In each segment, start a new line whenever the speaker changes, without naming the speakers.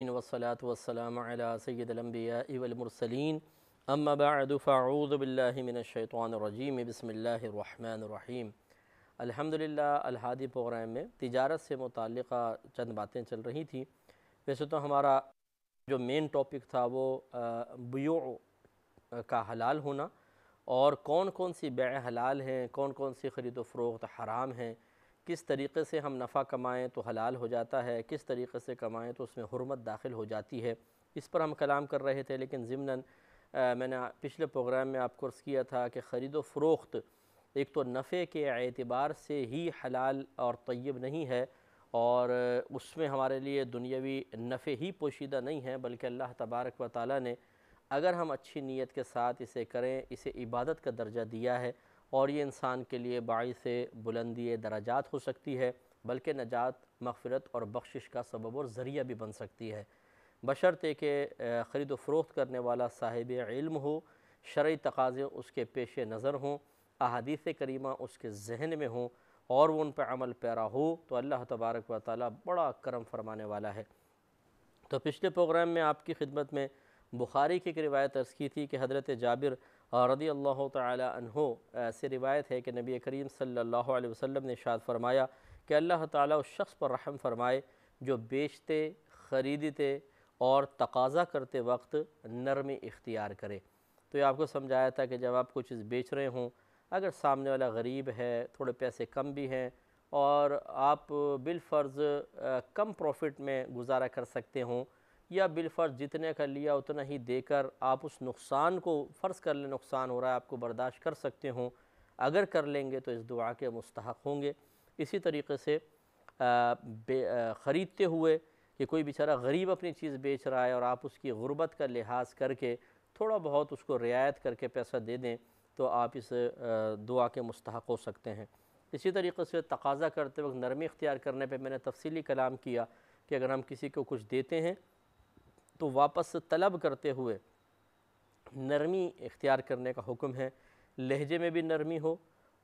والصلاة والسلام على سید الانبیاء والمرسلین اما بعد فاعوذ باللہ من الشیطان الرجیم بسم اللہ الرحمن الرحیم۔ الحمدللہ الہادی پروگرام میں تجارت سے متعلقہ چند باتیں چل رہی تھیں۔ ویسے تو ہمارا جو مین ٹاپک تھا وہ بیوع کا حلال ہونا اور کون کون سی بیع حلال ہیں، کون کون سی خرید و فروخت حرام ہیں، کس طریقے سے ہم نفع کمائیں تو حلال ہو جاتا ہے، کس طریقے سے کمائیں تو اس میں حرمت داخل ہو جاتی ہے، اس پر ہم کلام کر رہے تھے۔ لیکن ضمناً میں نے پچھلے پروگرام میں آپ کو عرض کیا تھا کہ خرید و فروخت ایک تو نفع کے اعتبار سے ہی حلال اور طیب نہیں ہے، اور اس میں ہمارے لیے دنیاوی نفع ہی پوشیدہ نہیں ہے، بلکہ اللہ تبارک و تعالیٰ نے اگر ہم اچھی نیت کے ساتھ اسے کریں، اسے عبادت کا درجہ دیا ہے، اور یہ انسان کے لیے باعث بلندی درجات ہو سکتی ہے، بلکہ نجات، مغفرت اور بخشش کا سبب اور ذریعہ بھی بن سکتی ہے، بشرطے کہ خرید و فروخت کرنے والا صاحب علم ہو، شرعی تقاضے اس کے پیش نظر ہوں، احادیث کریمہ اس کے ذہن میں ہوں اور وہ ان پہ عمل پیرا ہو، تو اللہ تبارک و تعالیٰ بڑا کرم فرمانے والا ہے۔ تو پچھلے پروگرام میں آپ کی خدمت میں بخاری کی ایک روایت عرض کی تھی کہ حضرت جابر رضی اللہ تعالی عنہ سے روایت ہے کہ نبی کریم صلی اللہ علیہ وسلم نے ارشاد فرمایا کہ اللہ تعالیٰ اس شخص پر رحم فرمائے جو بیچتے، خریدتے اور تقاضا کرتے وقت نرمی اختیار کرے۔ تو یہ آپ کو سمجھایا تھا کہ جب آپ کوئی چیز بیچ رہے ہوں، اگر سامنے والا غریب ہے، تھوڑے پیسے کم بھی ہیں اور آپ بالفرض کم پروفٹ میں گزارا کر سکتے ہوں، یا بالفرض جتنے کا لیا اتنا ہی دے کر آپ اس نقصان کو، فرض کر لیں نقصان ہو رہا ہے، آپ کو برداشت کر سکتے ہوں، اگر کر لیں گے تو اس دعا کے مستحق ہوں گے۔ اسی طریقے سے خریدتے ہوئے کہ کوئی بیچارہ غریب اپنی چیز بیچ رہا ہے اور آپ اس کی غربت کا لحاظ کر کے تھوڑا بہت اس کو رعایت کر کے پیسہ دے دیں تو آپ اس دعا کے مستحق ہو سکتے ہیں۔ اسی طریقے سے تقاضا کرتے وقت نرمی اختیار کرنے پہ میں نے تفصیلی کلام کیا کہ اگر ہم کسی کو کچھ دیتے ہیں تو واپس طلب کرتے ہوئے نرمی اختیار کرنے کا حکم ہے، لہجے میں بھی نرمی ہو،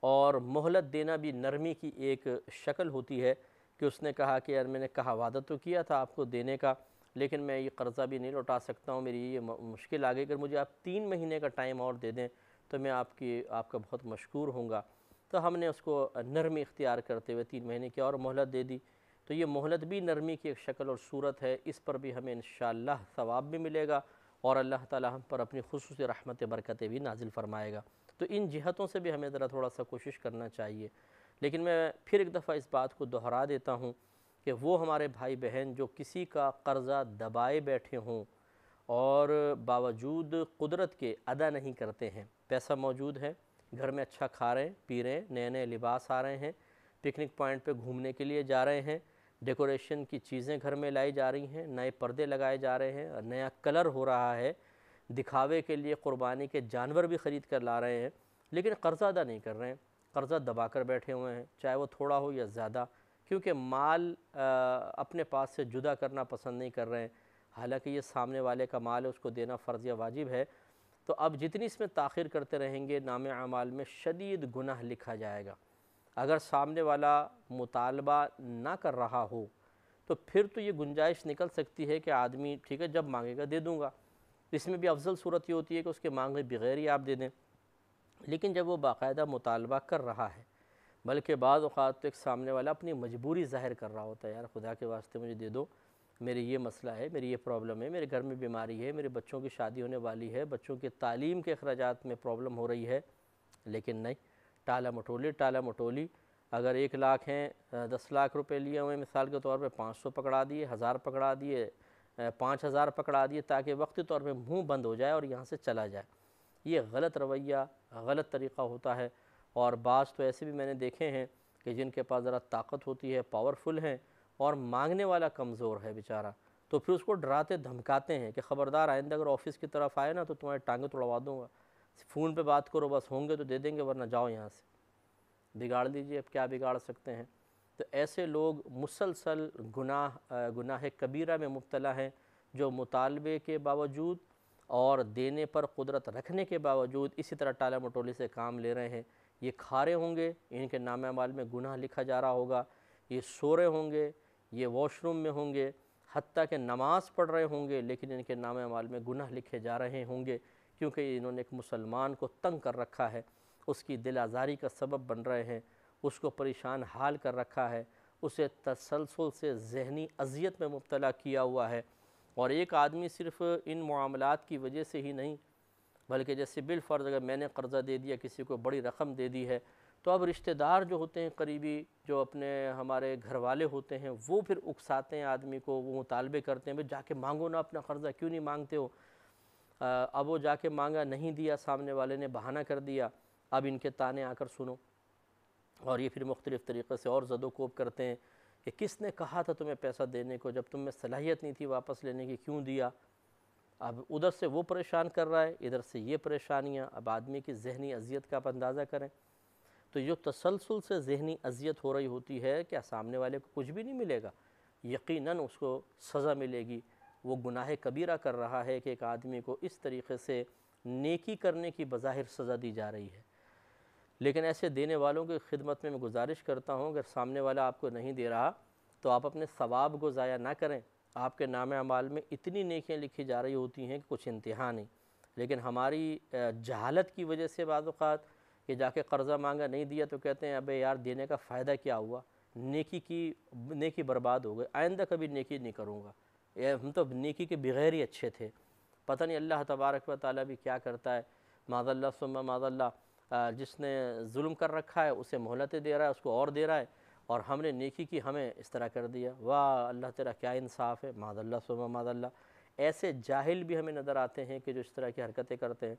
اور مہلت دینا بھی نرمی کی ایک شکل ہوتی ہے کہ اس نے کہا کہ یار میں نے کہا وعدہ تو کیا تھا آپ کو دینے کا، لیکن میں یہ قرضہ بھی نہیں لوٹا سکتا ہوں، میری یہ مشکل آ گئی، اگر مجھے آپ 3 مہینے کا ٹائم اور دے دیں تو میں آپ کا بہت مشکور ہوں گا۔ تو ہم نے اس کو نرمی اختیار کرتے ہوئے 3 مہینے کی اور مہلت دے دی۔ تو یہ مہلت بھی نرمی کی ایک شکل اور صورت ہے، اس پر بھی ہمیں انشاءاللہ ثواب بھی ملے گا اور اللہ تعالی ہم پر اپنی خصوصی رحمت برکتیں بھی نازل فرمائے گا۔ تو ان جہتوں سے بھی ہمیں ذرا تھوڑا سا کوشش کرنا چاہیے۔ لیکن میں پھر ایک دفعہ اس بات کو دہرا دیتا ہوں کہ وہ ہمارے بھائی بہن جو کسی کا قرضہ دبائے بیٹھے ہوں اور باوجود قدرت کے ادا نہیں کرتے ہیں، پیسہ موجود ہے، گھر میں اچھا کھا رہے ہیں، پی رہے ہیں، نئے نئے لباس آ رہے ہیں، پکنک پوائنٹ پہ گھومنے کے لیے جا رہے ہیں، ڈیکوریشن کی چیزیں گھر میں لائی جا رہی ہیں، نئے پردے لگائے جا رہے ہیں، نیا کلر ہو رہا ہے، دکھاوے کے لیے قربانی کے جانور بھی خرید کر لا رہے ہیں، لیکن قرضہ ادا نہیں کر رہے ہیں، قرضہ دبا کر بیٹھے ہوئے ہیں، چاہے وہ تھوڑا ہو یا زیادہ، کیونکہ مال اپنے پاس سے جدا کرنا پسند نہیں کر رہے ہیں، حالانکہ یہ سامنے والے کا مال ہے، اس کو دینا فرض یا واجب ہے۔ تو اب جتنی اس میں تاخیر کرتے رہیں گے نام اعمال میں شدید گناہ لکھا جائے گا۔ اگر سامنے والا مطالبہ نہ کر رہا ہو تو پھر تو یہ گنجائش نکل سکتی ہے کہ آدمی ٹھیک ہے جب مانگے گا دے دوں گا، اس میں بھی افضل صورت یہ ہوتی ہے کہ اس کے مانگے بغیر ہی آپ دے دیں۔ لیکن جب وہ باقاعدہ مطالبہ کر رہا ہے، بلکہ بعض اوقات تو ایک سامنے والا اپنی مجبوری ظاہر کر رہا ہوتا ہے، یار خدا کے واسطے مجھے دے دو، میری یہ مسئلہ ہے، میری یہ پرابلم ہے، میرے گھر میں بیماری ہے، میرے بچوں کی شادی ہونے والی ہے، بچوں کی تعلیم کے اخراجات میں پرابلم ہو رہی ہے، لیکن نہیں، ٹالا مٹولی، اگر 1 لاکھ ہیں، 10 لاکھ روپے لیے ہوئے مثال کے طور پہ 500 پکڑا دیے، 1000 پکڑا دیے، 5000 پکڑا دیے تاکہ وقتی طور پہ منہ بند ہو جائے اور یہاں سے چلا جائے۔ یہ غلط رویہ، غلط طریقہ ہوتا ہے، اور بعض تو ایسے بھی میں نے دیکھے ہیں کہ جن کے پاس ذرا طاقت ہوتی ہے، پاورفل ہیں، اور مانگنے والا کمزور ہے بیچارہ، تو پھر اس کو ڈراتے دھمکاتے ہیں کہ خبردار آئندہ اگر آفس کی طرف آئے نا تو تمہارے ٹانگیں توڑوا دوں گا، فون پہ بات کرو، بس ہوں گے تو دے دیں گے ورنہ جاؤ یہاں سے، بگاڑ دیجئے، اب کیا بگاڑ سکتے ہیں۔ تو ایسے لوگ مسلسل گناہ کبیرہ میں مبتلا ہیں، جو مطالبے کے باوجود اور دینے پر قدرت رکھنے کے باوجود اسی طرح ٹالا مٹولی سے کام لے رہے ہیں۔ یہ کھا رہے ہوں گے، ان کے نام اعمال میں گناہ لکھا جا رہا ہوگا، یہ سو رہے ہوں گے، یہ واش روم میں ہوں گے، حتیٰ کہ نماز پڑھ رہے ہوں گے لیکن ان کے نام اعمال میں گناہ لکھے جا رہے ہوں گے، کیونکہ انہوں نے ایک مسلمان کو تنگ کر رکھا ہے، اس کی دل آزاری کا سبب بن رہے ہیں، اس کو پریشان حال کر رکھا ہے، اسے تسلسل سے ذہنی اذیت میں مبتلا کیا ہوا ہے۔ اور ایک آدمی صرف ان معاملات کی وجہ سے ہی نہیں، بلکہ جیسے بالفرض اگر میں نے قرضہ دے دیا، کسی کو بڑی رقم دے دی ہے، تو اب رشتہ دار جو ہوتے ہیں قریبی، جو اپنے ہمارے گھر والے ہوتے ہیں، وہ پھر اکساتے ہیں آدمی کو، وہ مطالبے کرتے ہیں، بھئی جا کے مانگو نا اپنا قرضہ، کیوں نہیں مانگتے ہو؟ اب وہ جا کے مانگا، نہیں دیا، سامنے والے نے بہانہ کر دیا، اب ان کے تانے آ کر سنو، اور یہ پھر مختلف طریقے سے اور زد و کوب کرتے ہیں کہ کس نے کہا تھا تمہیں پیسہ دینے کو، جب تم میں صلاحیت نہیں تھی واپس لینے کی، کیوں دیا؟ اب ادھر سے وہ پریشان کر رہا ہے، ادھر سے یہ پریشانیاں، اب آدمی کی ذہنی اذیت کا آپ اندازہ کریں۔ تو جو تسلسل سے ذہنی اذیت ہو رہی ہوتی ہے، کیا سامنے والے کو کچھ بھی نہیں ملے گا؟ یقیناً اس کو سزا ملے گی۔ وہ گناہ کبیرہ کر رہا ہے کہ ایک آدمی کو اس طریقے سے نیکی کرنے کی بظاہر سزا دی جا رہی ہے۔ لیکن ایسے دینے والوں کی خدمت میں گزارش کرتا ہوں، اگر سامنے والا آپ کو نہیں دے رہا تو آپ اپنے ثواب کو ضائع نہ کریں۔ آپ کے نام اعمال میں اتنی نیکیاں لکھی جا رہی ہوتی ہیں کہ کچھ انتہا نہیں، لیکن ہماری جہالت کی وجہ سے بعض اوقات کہ جا کے قرضہ مانگا، نہیں دیا، تو کہتے ہیں ابے یار دینے کا فائدہ کیا ہوا، نیکی برباد ہو گئی، آئندہ کبھی نیکی نہیں کروں گا، ہم تو نیکی کے بغیر ہی اچھے تھے۔ پتہ نہیں اللہ تبارک و تعالیٰ بھی کیا کرتا ہے، معاذ اللہ ثم معاذ اللہ، جس نے ظلم کر رکھا ہے اسے مہلتیں دے رہا ہے، اس کو اور دے رہا ہے، اور ہم نے نیکی کی، ہمیں اس طرح کر دیا۔ واہ اللہ تیرا کیا انصاف ہے، معاذ اللہ ثم معاذ اللہ۔ ایسے جاہل بھی ہمیں نظر آتے ہیں کہ جو اس طرح کی حرکتیں کرتے ہیں۔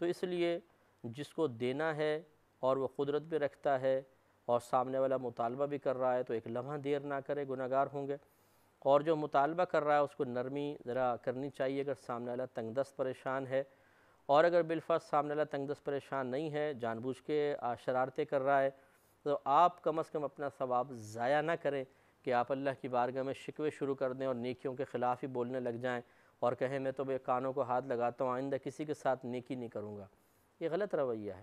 تو اس لیے جس کو دینا ہے اور وہ قدرت بھی رکھتا ہے اور سامنے والا مطالبہ بھی کر رہا ہے، تو ایک لمحہ دیر نہ کرے، گناہ گار ہوں گے۔ اور جو مطالبہ کر رہا ہے اس کو نرمی ذرا کرنی چاہیے اگر سامنے والا تنگ دست پریشان ہے، اور اگر بالفرض سامنے والا تنگ دست پریشان نہیں ہے، جان بوجھ کے شرارتیں کر رہا ہے، تو آپ کم از کم اپنا ثواب ضائع نہ کریں کہ آپ اللہ کی بارگاہ میں شکوے شروع کر دیں اور نیکیوں کے خلاف ہی بولنے لگ جائیں اور کہیں میں تو بے کانوں کو ہاتھ لگاتا ہوں، آئندہ کسی کے ساتھ نیکی نہیں کروں گا۔ یہ غلط رویہ ہے۔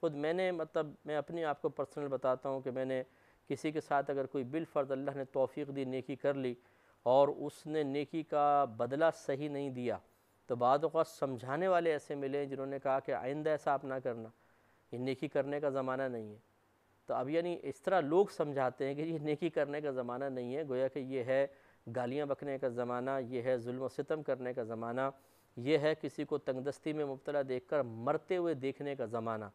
خود میں اپنی آپ کو پرسنل بتاتا ہوں کہ میں نے کسی کے ساتھ اگر کوئی بالفرض اللہ نے توفیق دی، نیکی کر لی، اور اس نے نیکی کا بدلہ صحیح نہیں دیا، تو بعض اوقات سمجھانے والے ایسے ملے جنہوں نے کہا کہ آئندہ ایسا آپ نہ کرنا، یہ نیکی کرنے کا زمانہ نہیں ہے۔ تو اب یعنی اس طرح لوگ سمجھاتے ہیں کہ یہ نیکی کرنے کا زمانہ نہیں ہے، گویا کہ یہ ہے گالیاں بکنے کا زمانہ، یہ ہے ظلم و ستم کرنے کا زمانہ، یہ ہے کسی کو تنگ دستی میں مبتلا دیکھ کر مرتے ہوئے دیکھنے کا زمانہ،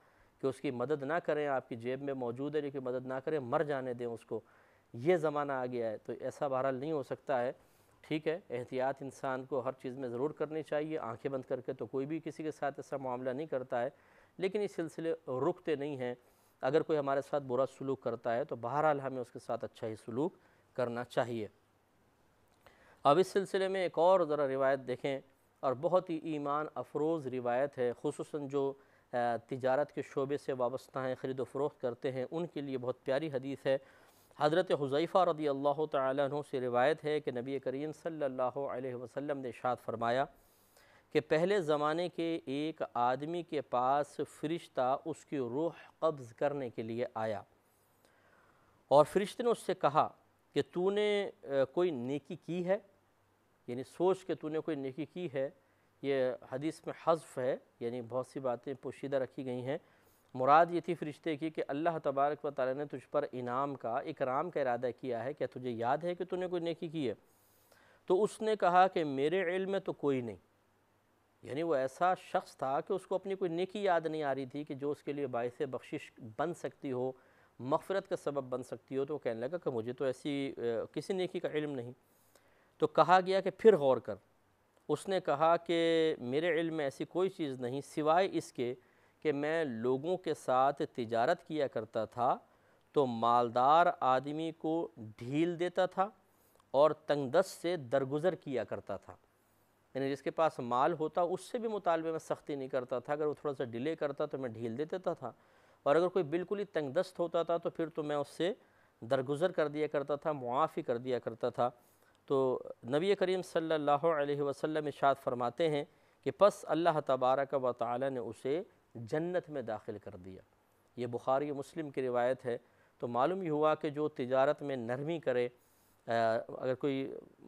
کہ اس کی مدد نہ کریں، آپ کی جیب میں موجود ہے لیکن مدد نہ کریں، مر جانے دیں اس کو، یہ زمانہ آ گیا ہے۔ تو ایسا بہرحال نہیں ہو سکتا ہے۔ ٹھیک ہے، احتیاط انسان کو ہر چیز میں ضرور کرنی چاہیے، آنکھیں بند کر کے تو کوئی بھی کسی کے ساتھ ایسا معاملہ نہیں کرتا ہے، لیکن اس سلسلے رکتے نہیں ہیں۔ اگر کوئی ہمارے ساتھ برا سلوک کرتا ہے تو بہرحال ہمیں اس کے ساتھ اچھا ہی سلوک کرنا چاہیے۔ اب اس سلسلے میں ایک اور ذرا روایت دیکھیں، اور بہت ہی ایمان افروز روایت ہے، خصوصاً جو تجارت کے شعبے سے وابستہ ہیں، خرید و فروخت کرتے ہیں، ان کے لیے بہت پیاری حدیث ہے۔ حضرت حذیفہ رضی اللہ تعالیٰ عنہ سے روایت ہے کہ نبی کریم صلی اللہ علیہ وسلم نے ارشاد فرمایا کہ پہلے زمانے کے ایک آدمی کے پاس فرشتہ اس کی روح قبض کرنے کے لیے آیا، اور فرشتے نے اس سے کہا کہ تو نے کوئی نیکی کی ہے، یعنی سوچ کہ تو نے کوئی نیکی کی ہے۔ یہ حدیث میں حذف ہے، یعنی بہت سی باتیں پوشیدہ رکھی گئی ہیں۔ مراد یہ تھی فرشتے کی کہ اللہ تبارک و تعالیٰ نے تجھ پر انعام کا، اکرام کا ارادہ کیا ہے، کیا تجھے یاد ہے کہ تو نے کوئی نیکی کی ہے؟ تو اس نے کہا کہ میرے علم میں تو کوئی نہیں۔ یعنی وہ ایسا شخص تھا کہ اس کو اپنی کوئی نیکی یاد نہیں آ رہی تھی کہ جو اس کے لیے باعث بخشش بن سکتی ہو، مغفرت کا سبب بن سکتی ہو، تو وہ کہنے لگا کہ مجھے تو ایسی کسی نیکی کا علم نہیں۔ تو کہا گیا کہ پھر غور کر۔ اس نے کہا کہ میرے علم میں ایسی کوئی چیز نہیں سوائے اس کے کہ میں لوگوں کے ساتھ تجارت کیا کرتا تھا تو مالدار آدمی کو ڈھیل دیتا تھا اور تنگ دست سے درگزر کیا کرتا تھا، یعنی جس کے پاس مال ہوتا اس سے بھی مطالبے میں سختی نہیں کرتا تھا، اگر وہ تھوڑا سا ڈیلے کرتا تو میں ڈھیل دے دیتا تھا، اور اگر کوئی بالکل ہی تنگ دست ہوتا تھا تو پھر تو میں اس سے درگزر کر دیا کرتا تھا، معافی کر دیا کرتا تھا۔ تو نبی کریم صلی اللہ علیہ وسلم ارشاد فرماتے ہیں کہ پس اللہ تبارک و تعالی نے اسے جنت میں داخل کر دیا۔ یہ بخاری و مسلم کی روایت ہے۔ تو معلوم یہ ہوا کہ جو تجارت میں نرمی کرے اگر کوئی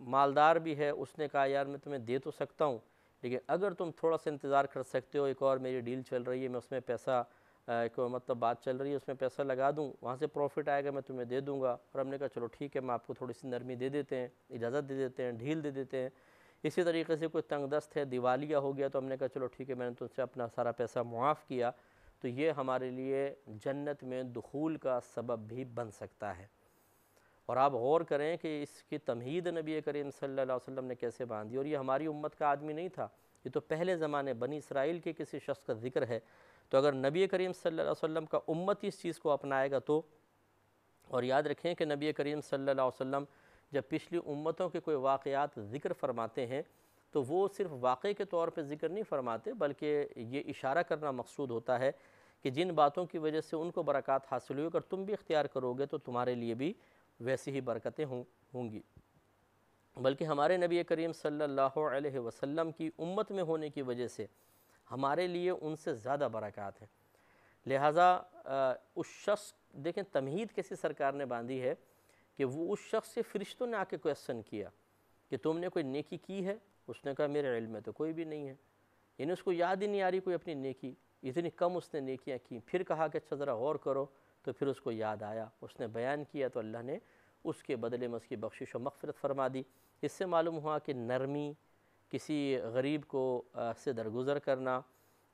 مالدار بھی ہے اس نے کہا یار میں تمہیں دے تو سکتا ہوں، لیکن اگر تم تھوڑا سا انتظار کر سکتے ہو، ایک اور میری ڈیل چل رہی ہے، میں اس میں پیسہ ایک مطلب بات چل رہی ہے، اس میں پیسہ لگا دوں، وہاں سے پروفٹ آئے گا میں تمہیں دے دوں گا۔ اور ہم نے کہا چلو ٹھیک ہے، میں آپ کو تھوڑی سی نرمی دے دیتے ہیں، اجازت دے دیتے ہیں، ڈھیل دے دیتے ہیں۔ اسی طریقے سے کوئی تنگ دست ہے، دیوالیہ ہو گیا، تو ہم نے کہا چلو ٹھیک ہے، میں نے تم سے اپنا سارا پیسہ معاف کیا، تو یہ ہمارے لیے جنت میں دخول کا سبب بھی بن سکتا ہے۔ اور آپ غور کریں کہ اس کی تمہید نبی کریم صلی اللہ علیہ وسلم نے کیسے باندھی، اور یہ ہماری امت کا آدمی نہیں تھا، یہ تو پہلے زمانے بنی اسرائیل کے کسی شخص کا ذکر ہے۔ تو اگر نبی کریم صلی اللہ علیہ وسلم کا امت اس چیز کو اپنائے گا تو، اور یاد رکھیں کہ نبی کریم صلی اللہ علیہ وسلم جب پچھلی امتوں کے کوئی واقعات ذکر فرماتے ہیں تو وہ صرف واقعے کے طور پہ ذکر نہیں فرماتے، بلکہ یہ اشارہ کرنا مقصود ہوتا ہے کہ جن باتوں کی وجہ سے ان کو برکات حاصل ہوئی، اگر تم بھی اختیار کرو گے تو تمہارے لیے بھی ویسی ہی برکتیں ہوں گی۔ بلکہ ہمارے نبی کریم صلی اللہ علیہ وسلم کی امت میں ہونے کی وجہ سے ہمارے لیے ان سے زیادہ برکات ہیں۔ لہٰذا اس شخص، دیکھیں تمہید کیسی سرکار نے باندھی ہے کہ وہ اس شخص سے فرشتوں نے آ کے کویسچن کیا کہ تم نے کوئی نیکی کی ہے؟ اس نے کہا میرے علم میں تو کوئی بھی نہیں ہے، یعنی اس کو یاد ہی نہیں آ رہی کوئی اپنی نیکی، اتنی کم اس نے نیکیاں کی۔ پھر کہا کہ اچھا ذرا غور کرو، تو پھر اس کو یاد آیا، اس نے بیان کیا، تو اللہ نے اس کے بدلے میں اس کی بخشش و مغفرت فرما دی۔ اس سے معلوم ہوا کہ نرمی، کسی غریب کو سے درگزر کرنا،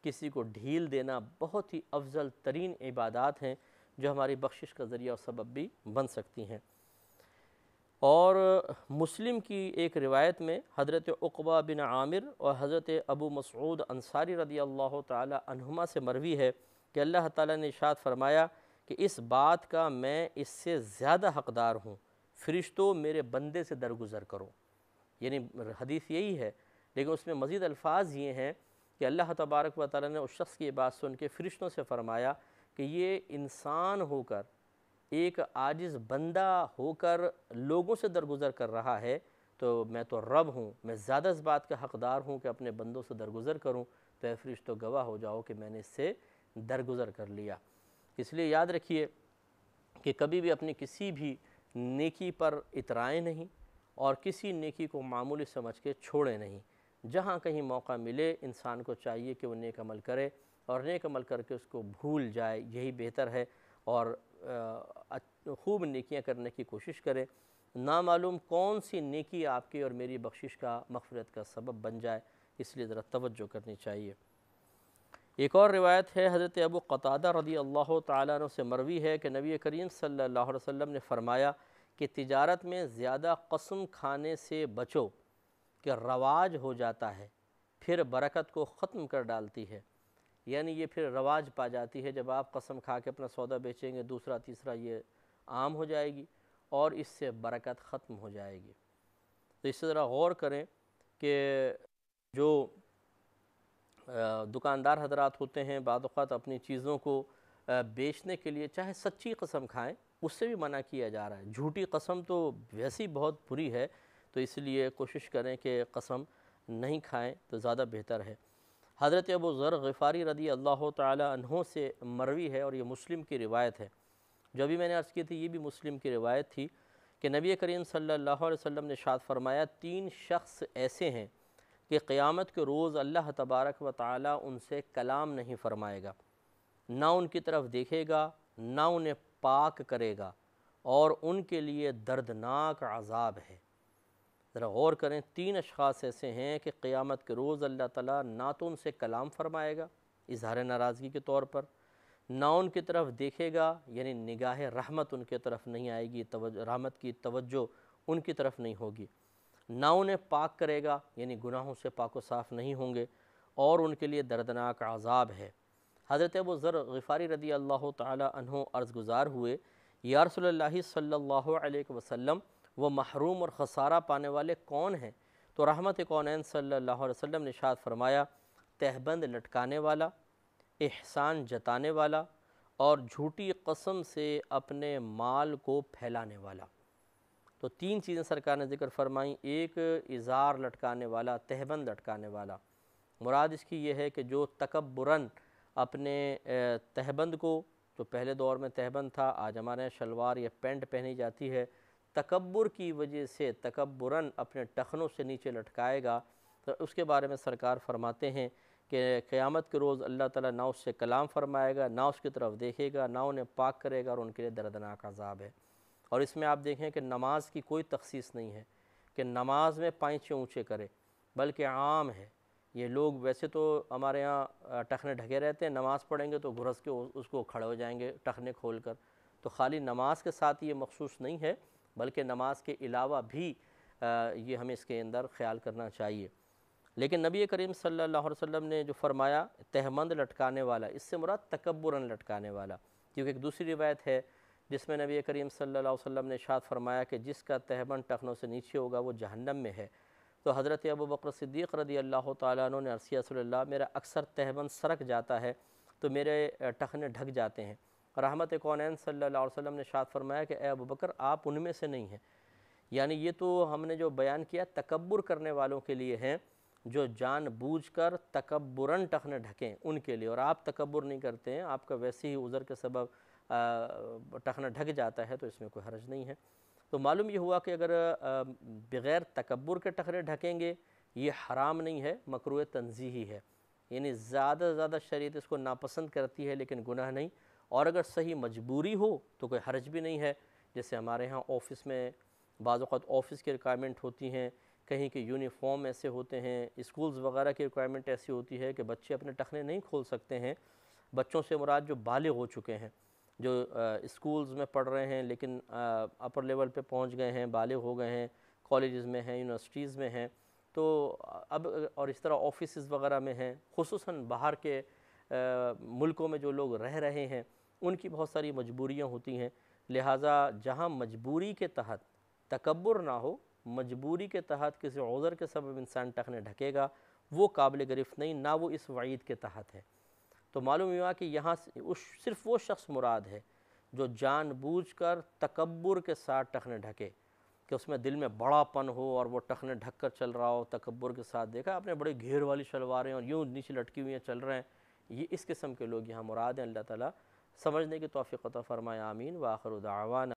کسی کو ڈھیل دینا بہت ہی افضل ترین عبادات ہیں جو ہماری بخشش کا ذریعہ اور سبب بھی بن سکتی ہیں۔ اور مسلم کی ایک روایت میں حضرت عقبہ بن عامر اور حضرت ابو مسعود انصاری رضی اللہ تعالی عنہما سے مروی ہے کہ اللہ تعالیٰ نے ارشاد فرمایا کہ اس بات کا میں اس سے زیادہ حقدار ہوں، فرشتوں میرے بندے سے درگزر کرو، یعنی حدیث یہی ہے، لیکن اس میں مزید الفاظ یہ ہیں کہ اللہ تبارک و تعالیٰ نے اس شخص کی بات سن کے فرشتوں سے فرمایا کہ یہ انسان ہو کر، ایک عاجز بندہ ہو کر لوگوں سے درگزر کر رہا ہے، تو میں تو رب ہوں، میں زیادہ اس بات کا حقدار ہوں کہ اپنے بندوں سے درگزر کروں، تو اے فرشتوں گواہ ہو جاؤ کہ میں نے اس سے درگزر کر لیا۔ اس لیے یاد رکھیے کہ کبھی بھی اپنی کسی بھی نیکی پر اترائیں نہیں، اور کسی نیکی کو معمولی سمجھ کے چھوڑیں نہیں۔ جہاں کہیں موقع ملے انسان کو چاہیے کہ وہ نیک عمل کرے، اور نیک عمل کر کے اس کو بھول جائے، یہی بہتر ہے، اور خوب نیکیاں کرنے کی کوشش کرے۔ نامعلوم کون سی نیکی آپ کی اور میری بخشش کا، مغفرت کا سبب بن جائے، اس لیے ذرا توجہ کرنی چاہیے۔ ایک اور روایت ہے حضرت ابو قتادہ رضی اللہ تعالیٰ عنہ سے مروی ہے کہ نبی کریم صلی اللہ علیہ وسلم نے فرمایا کہ تجارت میں زیادہ قسم کھانے سے بچو کہ رواج ہو جاتا ہے، پھر برکت کو ختم کر ڈالتی ہے، یعنی یہ پھر رواج پا جاتی ہے، جب آپ قسم کھا کے اپنا سودا بیچیں گے، دوسرا تیسرا یہ عام ہو جائے گی اور اس سے برکت ختم ہو جائے گی۔ تو اس سے ذرا غور کریں کہ جو دکاندار حضرات ہوتے ہیں بعض اوقات اپنی چیزوں کو بیچنے کے لیے چاہے سچی قسم کھائیں، اس سے بھی منع کیا جا رہا ہے۔ جھوٹی قسم تو ویسی بہت بری ہے، تو اس لیے کوشش کریں کہ قسم نہیں کھائیں تو زیادہ بہتر ہے۔ حضرت ابو ذر غفاری رضی اللہ تعالی عنہ سے مروی ہے، اور یہ مسلم کی روایت ہے، جو ابھی میں نے عرض کی تھی یہ بھی مسلم کی روایت تھی، کہ نبی کریم صلی اللہ علیہ وسلم نے ارشاد فرمایا 3 شخص ایسے ہیں کہ قیامت کے روز اللہ تبارک و تعالی ان سے کلام نہیں فرمائے گا، نہ ان کی طرف دیکھے گا، نہ انہیں پاک کرے گا، اور ان کے لیے دردناک عذاب ہے۔ ذرا غور کریں، 3 اشخاص ایسے ہیں کہ قیامت کے روز اللہ تعالیٰ نہ تو ان سے کلام فرمائے گا اظہار ناراضگی کے طور پر، نہ ان کی طرف دیکھے گا، یعنی نگاہ رحمت ان کی طرف نہیں آئے گی، رحمت کی توجہ ان کی طرف نہیں ہوگی، نہ انہیں پاک کرے گا، یعنی گناہوں سے پاک و صاف نہیں ہوں گے، اور ان کے لیے دردناک عذاب ہے۔ حضرت ابو ذر غفاری رضی اللہ تعالی عنہ عرض گزار ہوئے، یا رسول اللہ صلی اللہ علیہ وسلم، وہ محروم اور خسارہ پانے والے کون ہیں؟ تو رحمت کونین صلی اللہ علیہ وسلم نے ارشاد فرمایا، تہبند لٹکانے والا، احسان جتانے والا، اور جھوٹی قسم سے اپنے مال کو پھیلانے والا۔ تو 3 چیزیں سرکار نے ذکر فرمائیں، ایک ازار لٹکانے والا، تہبند لٹکانے والا، مراد اس کی یہ ہے کہ جو تکبراً اپنے تہبند کو، تو پہلے دور میں تہبند تھا، آج ہمارے یہاں شلوار یا پینٹ پہنی جاتی ہے، تکبر کی وجہ سے تکبراً اپنے ٹخنوں سے نیچے لٹکائے گا تو اس کے بارے میں سرکار فرماتے ہیں کہ قیامت کے روز اللہ تعالیٰ نہ اس سے کلام فرمائے گا، نہ اس کی طرف دیکھے گا، نہ انہیں پاک کرے گا، اور ان کے لیے دردناک عذاب ہے۔ اور اس میں آپ دیکھیں کہ نماز کی کوئی تخصیص نہیں ہے کہ نماز میں پائچے اونچے کرے، بلکہ عام ہے۔ یہ لوگ ویسے تو ہمارے ہاں ٹخنے ڈھکے رہتے ہیں، نماز پڑھیں گے تو گھرس کے اس کو کھڑے ہو جائیں گے ٹخنے کھول کر۔ تو خالی نماز کے ساتھ یہ مخصوص نہیں ہے، بلکہ نماز کے علاوہ بھی یہ ہمیں اس کے اندر خیال کرنا چاہیے۔ لیکن نبی کریم صلی اللہ علیہ وسلم نے جو فرمایا تہمند لٹکانے والا، اس سے مراد تکبراً لٹکانے والا، کیونکہ ایک دوسری روایت ہے جس میں نبی کریم صلی اللہ علیہ وسلم نے ارشاد فرمایا کہ جس کا تہمند ٹخنوں سے نیچے ہوگا وہ جہنم میں ہے۔ تو حضرت ابوبکر صدیق رضی اللہ تعالیٰ عنہ نے عرض کیا رسول اللہ میرا اکثر تہمند سرک جاتا ہے تو میرے ٹخنے ڈھک جاتے ہیں۔ رحمت کونین صلی اللہ علیہ وسلم نے ارشاد فرمایا کہ اے ابوبکر آپ ان میں سے نہیں ہیں، یعنی یہ تو ہم نے جو بیان کیا تکبر کرنے والوں کے لیے ہیں، جو جان بوجھ کر تکبراً ٹخنے ڈھکیں ان کے لیے، اور آپ تکبر نہیں کرتے ہیں، آپ کا ویسے ہی عذر کے سبب ٹخنا ڈھک جاتا ہے تو اس میں کوئی حرج نہیں ہے۔ تو معلوم یہ ہوا کہ اگر بغیر تکبر کے ٹخنے ڈھکیں گے یہ حرام نہیں ہے، مکروہ تنزیہی ہے، یعنی زیادہ سے زیادہ شریعت اس کو ناپسند کرتی ہے لیکن گناہ نہیں، اور اگر صحیح مجبوری ہو تو کوئی حرج بھی نہیں ہے۔ جیسے ہمارے ہاں آفس میں بعض اوقات آفس کی ریکوائرمنٹ ہوتی ہیں، کہیں کے یونیفارم ایسے ہوتے ہیں، اسکولز وغیرہ کی ریکوائرمنٹ ایسی ہوتی ہے کہ بچے اپنے ٹخنے نہیں کھول سکتے ہیں۔ بچوں سے مراد جو بالغ ہو چکے ہیں، جو اسکولز میں پڑھ رہے ہیں لیکن اپر لیول پہ پہنچ گئے ہیں، بالغ ہو گئے ہیں، کالجز میں ہیں، یونیورسٹیز میں ہیں، تو اب اور اس طرح آفیسز وغیرہ میں ہیں، خصوصاً باہر کے ملکوں میں جو لوگ رہ رہے ہیں ان کی بہت ساری مجبوریاں ہوتی ہیں، لہٰذا جہاں مجبوری کے تحت تکبر نہ ہو، مجبوری کے تحت کسی عذر کے سبب انسان ٹخنے ڈھکے گا وہ قابل گرفت نہیں، نہ وہ اس وعید کے تحت ہے۔ تو معلوم ہوا کہ یہاں صرف وہ شخص مراد ہے جو جان بوجھ کر تکبر کے ساتھ ٹخنے ڈھکے، کہ اس میں دل میں بڑا پن ہو اور وہ ٹخنے ڈھک کر چل رہا ہو تکبر کے ساتھ۔ دیکھا آپ نے بڑے گھیر والی شلواریں اور یوں نیچے لٹکی ہوئی ہیں چل رہے ہیں، یہ اس قسم کے لوگ یہاں مراد ہیں۔ اللہ تعالیٰ سمجھنے کی توفیق عطا فرمائے، آمین۔ وآخر دعوانا